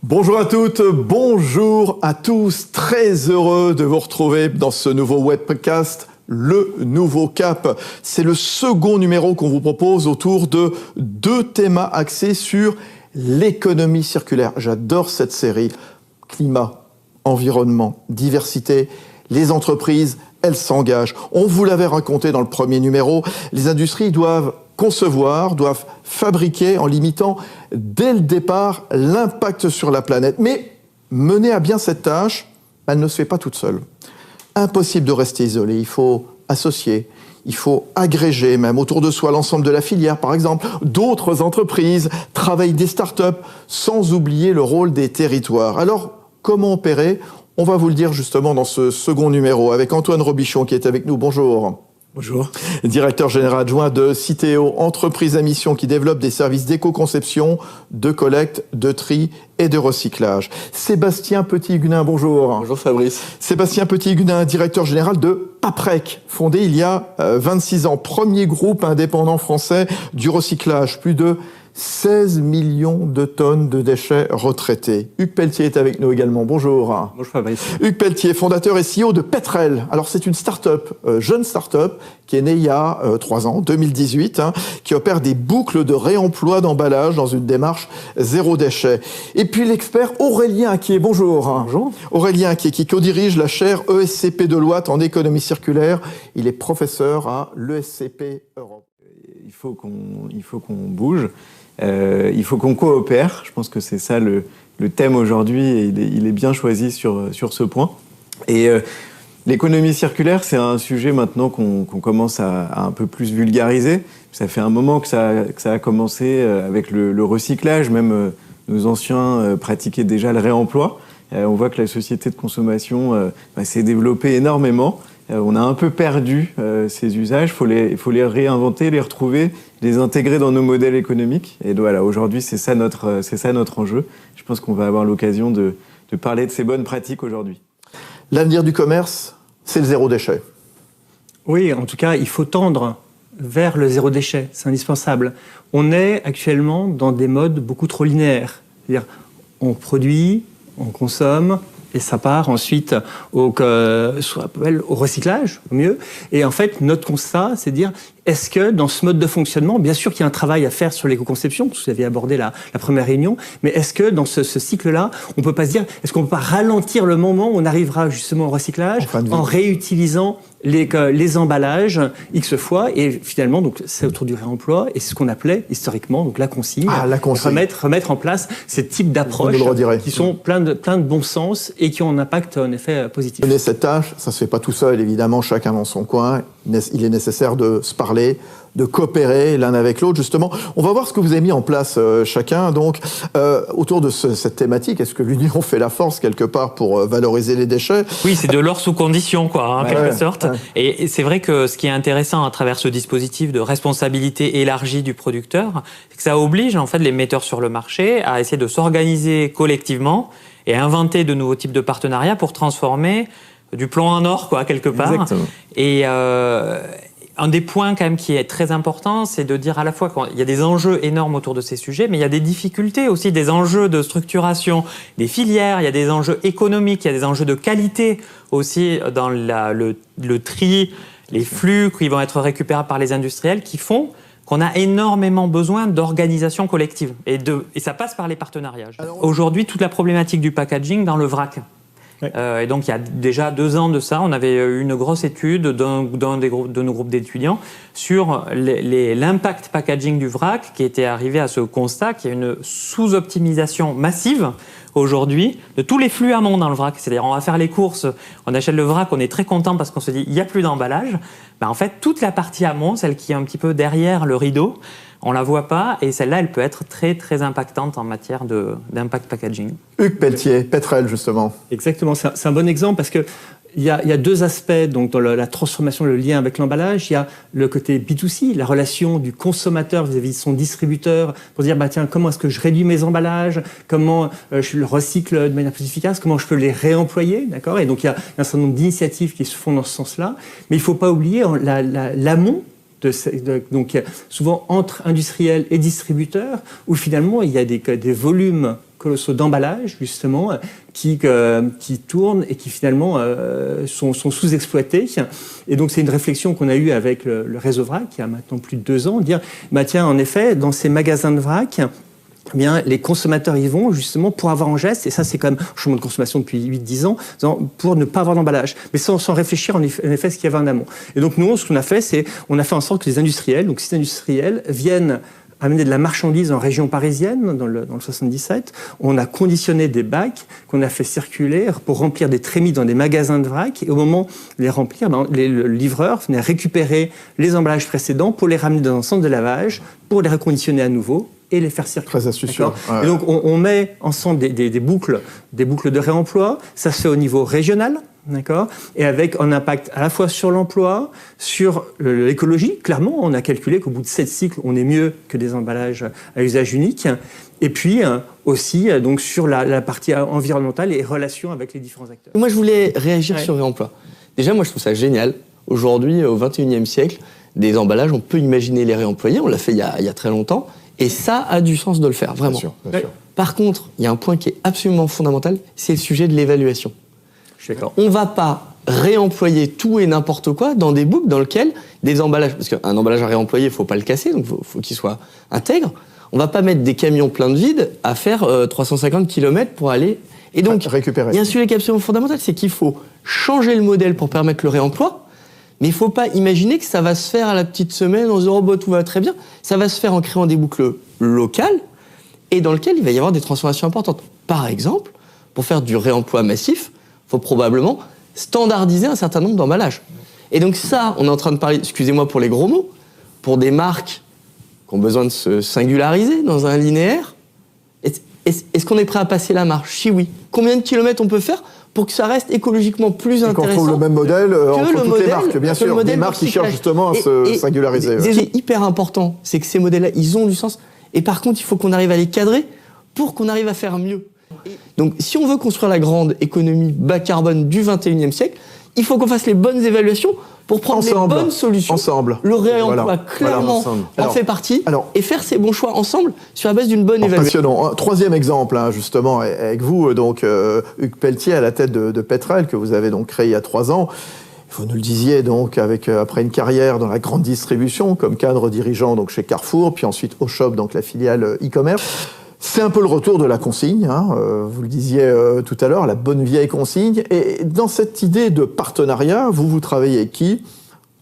Bonjour à toutes, bonjour à tous. Très heureux de vous retrouver dans ce nouveau webcast, Le Nouveau Cap. C'est le second numéro qu'on vous propose autour de deux thèmes axés sur l'économie circulaire. J'adore cette série. Climat, environnement, diversité, les entreprises, elles s'engagent. On vous l'avait raconté dans le premier numéro, les industries doivent concevoir, doivent fabriquer en limitant dès le départ l'impact sur la planète. Mais mener à bien cette tâche, elle ne se fait pas toute seule. Impossible de rester isolé, il faut associer, il faut agréger même autour de soi l'ensemble de la filière, par exemple, d'autres entreprises, travailler des startups, sans oublier le rôle des territoires. Alors, comment opérer ? On va vous le dire justement dans ce second numéro avec Antoine Robichon qui est avec nous. Bonjour. Bonjour. Directeur général adjoint de Citeo, entreprise à mission qui développe des services d'éco-conception, de collecte, de tri et de recyclage. Sébastien Petit-Huguenin, bonjour. Bonjour Fabrice. Sébastien Petit-Huguenin, directeur général de Paprec, fondé il y a 26 ans. Premier groupe indépendant français du recyclage. Plus de 16 millions de tonnes de déchets retraités. Hugues Pelletier est avec nous également. Bonjour. Bonjour Fabrice. Hugues Pelletier, fondateur et CEO de Petrel. Alors c'est une start-up, jeune start-up, qui est née il y a 3 ans, 2018, qui opère des boucles de réemploi d'emballage dans une démarche zéro déchet. Et puis l'expert Aurélien Acquier. Bonjour. Bonjour. Aurélien Acquier, qui co-dirige la chaire ESCP Deloitte en économie circulaire. Il est professeur à l'ESCP Europe. Il faut qu'on bouge. Il faut qu'on coopère. Je pense que c'est ça le thème aujourd'hui et il est bien choisi sur ce point. Et l'économie circulaire, c'est un sujet maintenant qu'on commence à un peu plus vulgariser. Ça fait un moment que ça a commencé avec le recyclage. Même nos anciens pratiquaient déjà le réemploi. On voit que la société de consommation s'est développée énormément. On a un peu perdu ces usages. Il faut les réinventer, les retrouver, les intégrer dans nos modèles économiques. Et voilà, aujourd'hui, c'est ça notre enjeu. Je pense qu'on va avoir l'occasion de parler de ces bonnes pratiques aujourd'hui. L'avenir du commerce, c'est le zéro déchet. Oui, en tout cas, il faut tendre vers le zéro déchet. C'est indispensable. On est actuellement dans des modes beaucoup trop linéaires. C'est-à-dire, on produit, on consomme, et ça part ensuite au recyclage, au mieux. Et en fait, notre constat, c'est de dire, est-ce que dans ce mode de fonctionnement, bien sûr qu'il y a un travail à faire sur l'éco-conception, vous avez abordé la première réunion, mais est-ce que dans ce cycle-là, on ne peut pas se dire, est-ce qu'on ne peut pas ralentir le moment où on arrivera justement au recyclage en réutilisant les emballages X fois, et finalement, donc, c'est autour du réemploi, et c'est ce qu'on appelait historiquement donc, la consigne. Remettre en place ces types d'approches qui sont plein de bon sens et qui ont un impact en effet positif. Mener cette tâche, ça ne se fait pas tout seul, évidemment, chacun dans son coin. Il est nécessaire de se parler, de coopérer l'un avec l'autre, justement. On va voir ce que vous avez mis en place chacun, donc, autour de cette thématique. Est-ce que l'union fait la force, quelque part, pour valoriser les déchets ? Oui, c'est de l'or sous condition, quoi, en quelque sorte. Ouais. Et c'est vrai que ce qui est intéressant à travers ce dispositif de responsabilité élargie du producteur, c'est que ça oblige, en fait, les metteurs sur le marché à essayer de s'organiser collectivement et inventer de nouveaux types de partenariats pour transformer du plomb en or, quoi, quelque part. Exactement. Et un des points quand même qui est très important, c'est de dire à la fois qu'il y a des enjeux énormes autour de ces sujets, mais il y a des difficultés aussi, des enjeux de structuration des filières, il y a des enjeux économiques, il y a des enjeux de qualité aussi dans le tri, les flux qui vont être récupérables par les industriels qui font qu'on a énormément besoin d'organisation collective. Et ça passe par les partenariats. Aujourd'hui, toute la problématique du packaging dans le vrac. Oui. Et donc, il y a déjà 2 ans de ça, on avait eu une grosse étude d'un de nos groupes d'étudiants sur l'impact packaging du vrac qui était arrivé à ce constat qu'il y a une sous-optimisation massive aujourd'hui de tous les flux amont dans le vrac. C'est-à-dire, on va faire les courses, on achète le vrac, on est très content parce qu'on se dit il n'y a plus d'emballage. Ben, en fait, toute la partie amont, celle qui est un petit peu derrière le rideau, on ne la voit pas et celle-là, elle peut être très, très impactante en matière d'impact packaging. Hugues Pelletier, Petrel, justement. Exactement, c'est un bon exemple parce que il y a 2 aspects donc, dans la transformation, le lien avec l'emballage. Il y a le côté B2C, la relation du consommateur vis-à-vis de son distributeur pour dire tiens, comment est-ce que je réduis mes emballages, comment je le recycle de manière plus efficace, comment je peux les réemployer, d'accord ? Et donc il y a un certain nombre d'initiatives qui se font dans ce sens-là. Mais il ne faut pas oublier l'amont. Donc souvent entre industriels et distributeurs, où finalement il y a des volumes colossaux d'emballage, justement, qui tournent et qui finalement sont sous-exploités. Et donc c'est une réflexion qu'on a eue avec le réseau vrac, qui a maintenant plus de 2 ans, dire, bah tiens, en effet, dans ces magasins de vrac, eh bien, les consommateurs y vont justement pour avoir en geste, et ça c'est quand même un changement de consommation depuis 8-10 ans, pour ne pas avoir d'emballage, mais sans réfléchir en effet ce qu'il y avait en amont. Et donc nous, ce qu'on a fait, c'est on a fait en sorte que les industriels, donc ces industriels viennent amener de la marchandise en région parisienne, dans le 77. On a conditionné des bacs qu'on a fait circuler pour remplir des trémies dans des magasins de vrac. Et au moment de les remplir, le livreur venait récupérer les emballages précédents pour les ramener dans un centre de lavage, pour les reconditionner à nouveau et les faire circuler. Très astucieux. Et donc on met ensemble des boucles de réemploi. Ça se fait au niveau régional. D'accord. Et avec un impact à la fois sur l'emploi, sur l'écologie. Clairement, on a calculé qu'au bout de 7 cycles, on est mieux que des emballages à usage unique. Et puis aussi donc sur la partie environnementale et relations avec les différents acteurs. Moi, je voulais réagir sur le réemploi. Déjà, moi, je trouve ça génial. Aujourd'hui, au XXIe siècle, des emballages, on peut imaginer les réemployer. On l'a fait il y a très longtemps. Et ça a du sens de le faire, vraiment. Bien sûr. Par contre, il y a un point qui est absolument fondamental, c'est le sujet de l'évaluation. Je suis d'accord. On ne va pas réemployer tout et n'importe quoi dans des boucles dans lesquelles des emballages, parce qu'un emballage à réemployer, il ne faut pas le casser, donc il faut qu'il soit intègre. On ne va pas mettre des camions pleins de vide à faire 350 km pour aller... Et donc, récupérer. Il y a un sujet qui est absolument fondamental, c'est qu'il faut changer le modèle pour permettre le réemploi, mais il ne faut pas imaginer que ça va se faire à la petite semaine, en disant « oh, bah, tout va très bien ». Ça va se faire en créant des boucles locales et dans lesquelles il va y avoir des transformations importantes. Par exemple, pour faire du réemploi massif, il faut probablement standardiser un certain nombre d'emballages. Et donc ça, on est en train de parler, excusez-moi pour les gros mots, pour des marques qui ont besoin de se singulariser dans un linéaire. Est-ce qu'on est prêt à passer la marche? Si oui. Combien de kilomètres on peut faire pour que ça reste écologiquement plus intéressant? Qu'on trouve le même modèle entre toutes les marques, bien sûr. Des marques qui cherchent justement à se singulariser. Ce qui est hyper important, c'est que ces modèles-là, ils ont du sens. Et par contre, il faut qu'on arrive à les cadrer pour qu'on arrive à faire mieux. Donc, si on veut construire la grande économie bas carbone du XXIe siècle, il faut qu'on fasse les bonnes évaluations pour prendre les bonnes solutions. Ensemble. Le réemploi, clairement, en fait partie. Et faire ces bons choix ensemble sur la base d'une bonne évaluation. Passionnant. Troisième exemple, justement, avec vous, donc Hugues Pelletier à la tête de Petrel, que vous avez donc créé il y a 3 ans. Vous nous le disiez, donc, après une carrière dans la grande distribution, comme cadre dirigeant donc, chez Carrefour, puis ensuite Auchan, donc la filiale e-commerce. C'est un peu le retour de la consigne, vous le disiez tout à l'heure, la bonne vieille consigne. Et dans cette idée de partenariat, vous travaillez avec qui?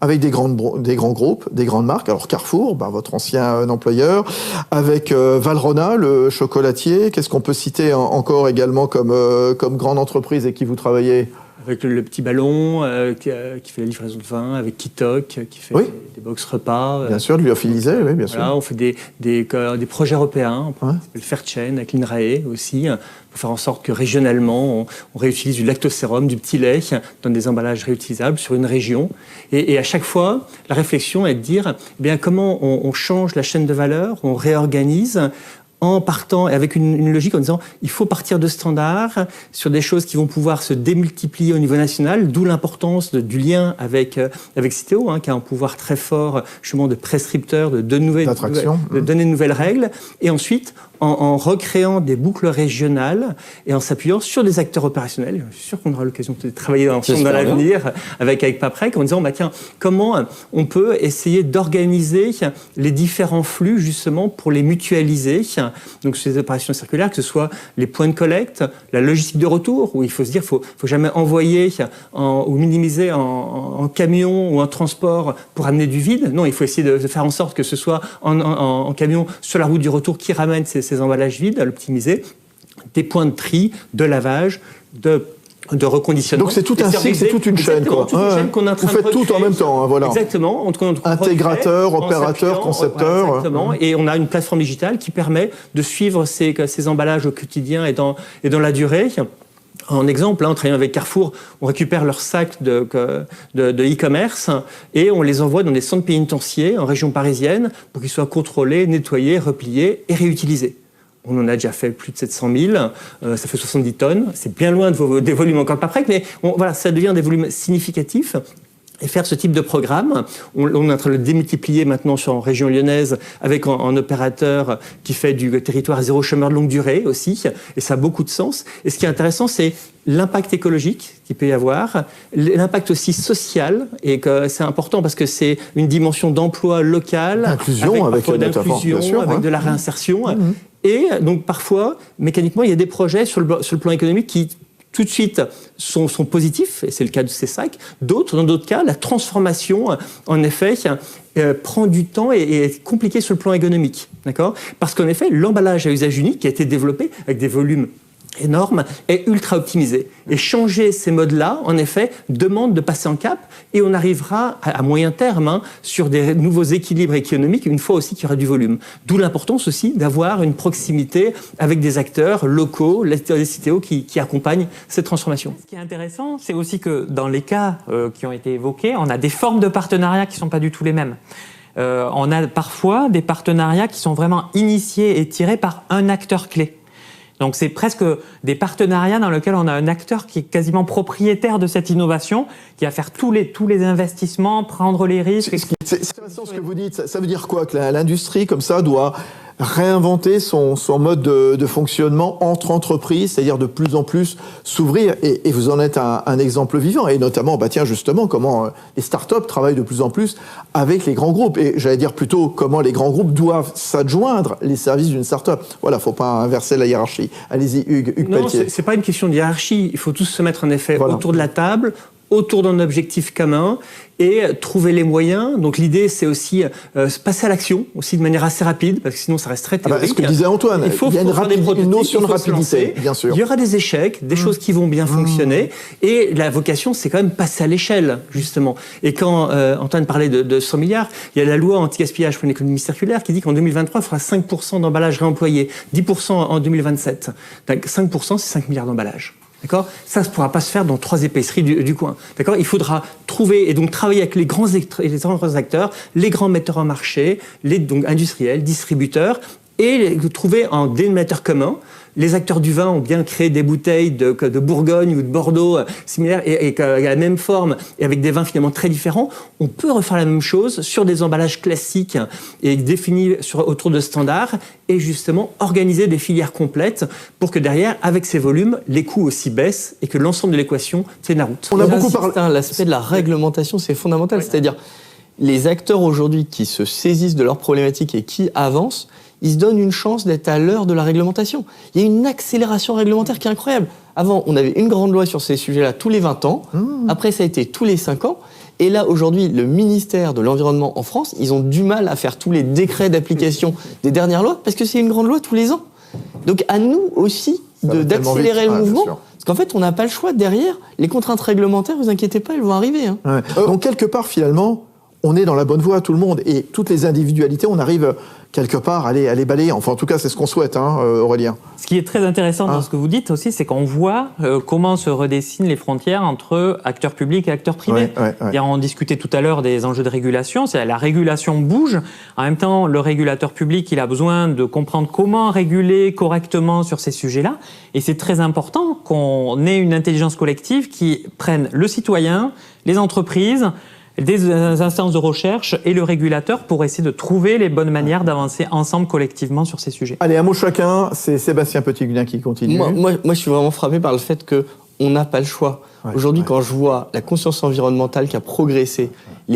Avec des grands groupes, des grandes marques. Alors Carrefour, votre ancien employeur, avec Valrhona, le chocolatier. Qu'est-ce qu'on peut citer encore également comme grande entreprise avec qui vous travaillez? Avec le petit ballon qui fait la livraison de vin, avec Kitok qui fait des box repas. Bien sûr, de lyophilisé, oui, bien sûr. On fait des projets européens, le Fairchain avec l'INRAE aussi, pour faire en sorte que régionalement, on réutilise du lactosérum, du petit lait dans des emballages réutilisables sur une région. Et à chaque fois, la réflexion est de dire comment on change la chaîne de valeur, on réorganise, en partant et avec une logique en disant il faut partir de standards sur des choses qui vont pouvoir se démultiplier au niveau national, d'où l'importance du lien avec Citeo, qui a un pouvoir très fort justement de prescripteur, de donner de nouvelles règles, et ensuite en recréant des boucles régionales et en s'appuyant sur des acteurs opérationnels. Je suis sûr qu'on aura l'occasion de travailler ensemble dans l'avenir avec Paprec, en disant comment on peut essayer d'organiser les différents flux justement pour les mutualiser. Donc ces opérations circulaires, que ce soit les points de collecte, la logistique de retour, où il faut se dire faut jamais envoyer ou minimiser en camion ou en transport pour amener du vide. Non, il faut essayer de faire en sorte que ce soit en camion sur la route du retour qui ramène ces emballages vides, à l'optimiser, des points de tri, de lavage, de reconditionnement. Donc c'est tout un cycle, c'est toute une chaîne. Toute une chaîne qu'on est en train Vous faites tout en même temps, voilà. Exactement. Intégrateur, opérateur, concepteur. Voilà, exactement. Et on a une plateforme digitale qui permet de suivre ces emballages au quotidien et dans la durée. En exemple, en travaillant avec Carrefour, on récupère leurs sacs de e-commerce et on les envoie dans des centres pénitentiaires en région parisienne pour qu'ils soient contrôlés, nettoyés, repliés et réutilisés. On en a déjà fait plus de 700 000, ça fait 70 tonnes. C'est bien loin des volumes encore pas prêts, mais ça devient des volumes significatifs. et faire ce type de programme. On est en train de le démultiplier maintenant en région lyonnaise avec un opérateur qui fait du territoire zéro chômeur de longue durée aussi, et ça a beaucoup de sens. Et ce qui est intéressant, c'est l'impact écologique qu'il peut y avoir, l'impact aussi social, et que c'est important parce que c'est une dimension d'emploi local, d'inclusion, avec de la réinsertion. Et donc parfois, mécaniquement, il y a des projets sur le plan économique qui tout de suite sont positifs, et c'est le cas de CESAC. Dans d'autres cas, la transformation, en effet, prend du temps et est compliquée sur le plan économique. D'accord ? Parce qu'en effet, l'emballage à usage unique qui a été développé avec des volumes énorme, est ultra optimisé. Et changer ces modes-là, en effet, demande de passer en cap, et on arrivera à moyen terme sur des nouveaux équilibres économiques, une fois aussi qu'il y aura du volume. D'où l'importance aussi d'avoir une proximité avec des acteurs locaux, les CTO qui accompagnent cette transformation. Ce qui est intéressant, c'est aussi que dans les cas qui ont été évoqués, on a des formes de partenariats qui ne sont pas du tout les mêmes. On a parfois des partenariats qui sont vraiment initiés et tirés par un acteur clé. Donc c'est presque des partenariats dans lesquels on a un acteur qui est quasiment propriétaire de cette innovation, qui va faire tous les investissements, prendre les risques. C'est intéressant ce que vous dites. Ça veut dire quoi? Que l'industrie, comme ça, doit réinventer son mode de fonctionnement entre entreprises, c'est-à-dire de plus en plus s'ouvrir. Et vous en êtes un exemple vivant. Et notamment, justement, comment les startups travaillent de plus en plus avec les grands groupes. Et j'allais dire plutôt comment les grands groupes doivent s'adjoindre les services d'une startup. Voilà, faut pas inverser la hiérarchie. Allez-y, Hugues Pelletier. Non, c'est pas une question de hiérarchie. Il faut tous se mettre en effet autour de la table, autour d'un objectif commun et trouver les moyens. Donc l'idée, c'est aussi passer à l'action, aussi de manière assez rapide, parce que sinon ça reste très théorique. Ce que disait Antoine, il y a une notion de rapidité, bien sûr. Il y aura des échecs, des choses qui vont bien fonctionner, et la vocation, c'est quand même passer à l'échelle, justement. Et quand Antoine parlait de 100 milliards, il y a la loi anti-gaspillage pour une économie circulaire qui dit qu'en 2023, il faudra 5% d'emballage réemployé, 10% en 2027. Donc 5%, c'est 5 milliards d'emballage. D'accord ? Ça ne pourra pas se faire dans 3 épiceries du coin. D'accord ? Il faudra trouver et donc travailler avec les grands acteurs, les grands metteurs en marché, donc industriels, distributeurs, et trouver un dénominateur commun. Les acteurs du vin ont bien créé des bouteilles de Bourgogne ou de Bordeaux similaires et à la même forme et avec des vins finalement très différents. On peut refaire la même chose sur des emballages classiques et définis autour de standards et justement organiser des filières complètes pour que derrière, avec ces volumes, les coûts aussi baissent et que l'ensemble de l'équation tienne la route. On a beaucoup parlé. L'aspect de la réglementation, c'est fondamental. Oui. C'est-à-dire, les acteurs aujourd'hui qui se saisissent de leurs problématiques et qui avancent, ils se donnent une chance d'être à l'heure de la réglementation. Il y a une accélération réglementaire qui est incroyable. Avant, on avait une grande loi sur ces sujets-là tous les 20 ans. Après, ça a été tous les 5 ans. Et là, aujourd'hui, le ministère de l'Environnement en France, ils ont du mal à faire tous les décrets d'application des dernières lois parce que c'est une grande loi tous les ans. Donc, à nous aussi d'accélérer le mouvement. Parce qu'en fait, on n'a pas le choix. Derrière, les contraintes réglementaires, ne vous inquiétez pas, elles vont arriver. Donc, quelque part, finalement, on est dans la bonne voie, tout le monde. Et toutes les individualités, on arrive quelque part à les balayer. Enfin, en tout cas, c'est ce qu'on souhaite, Aurélien. Ce qui est très intéressant dans ce que vous dites aussi, c'est qu'on voit comment se redessinent les frontières entre acteurs publics et acteurs privés. On discutait tout à l'heure des enjeux de régulation. La régulation bouge. En même temps, le régulateur public, il a besoin de comprendre comment réguler correctement sur ces sujets-là. Et c'est très important qu'on ait une intelligence collective qui prenne le citoyen, les entreprises, des instances de recherche et le régulateur pour essayer de trouver les bonnes manières d'avancer ensemble collectivement sur ces sujets. Allez, un mot chacun, c'est Sébastien Petit-Gudin qui continue. Moi, je suis vraiment frappé par le fait qu'on n'a pas le choix. Aujourd'hui, quand je vois la conscience environnementale qui a progressé,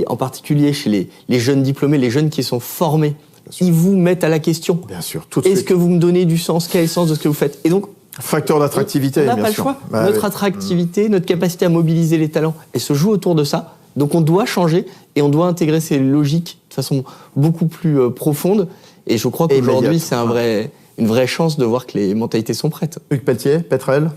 en particulier chez les jeunes diplômés, les jeunes qui sont formés, ils vous mettent à la question. Bien sûr, tout de suite. Est-ce que vous me donnez du sens? Quel est le sens de ce que vous faites? Et donc, facteur d'attractivité, bien sûr. On n'a pas le choix. Notre attractivité, notre capacité à mobiliser les talents, elle se joue autour de ça. Donc on doit changer et on doit intégrer ces logiques de façon beaucoup plus profonde. Et je crois qu'aujourd'hui, c'est une vraie chance de voir que les mentalités sont prêtes. Hugues Pelletier, Petrel.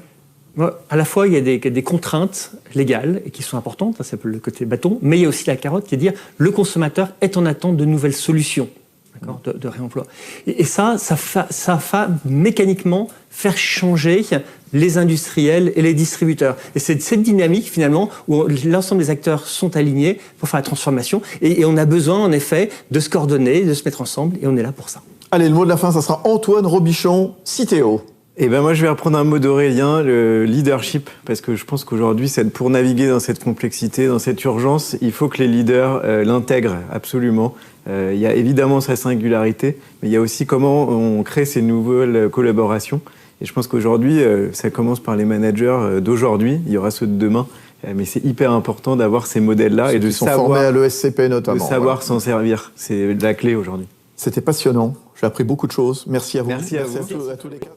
À la fois, il y a des contraintes légales et qui sont importantes, c'est le côté bâton, mais il y a aussi la carotte qui est de dire le consommateur est en attente de nouvelles solutions. De réemploi. Et ça va mécaniquement faire changer les industriels et les distributeurs. Et c'est cette dynamique, finalement, où l'ensemble des acteurs sont alignés pour faire la transformation. Et on a besoin, en effet, de se coordonner, de se mettre ensemble, et on est là pour ça. Allez, le mot de la fin, ça sera Antoine Robichon, Citeo. Et ben moi je vais reprendre un mot d'Aurélien, le leadership, parce que je pense qu'aujourd'hui, pour naviguer dans cette complexité, dans cette urgence, il faut que les leaders l'intègrent absolument. Il y a évidemment sa singularité, mais il y a aussi comment on crée ces nouvelles collaborations. Et je pense qu'aujourd'hui, ça commence par les managers d'aujourd'hui, il y aura ceux de demain, mais c'est hyper important d'avoir ces modèles-là et de sont formés à l'ESCP notamment. De savoir s'en servir, c'est la clé aujourd'hui. C'était passionnant, j'ai appris beaucoup de choses. Merci à vous. Merci à vous. À tous les quatre.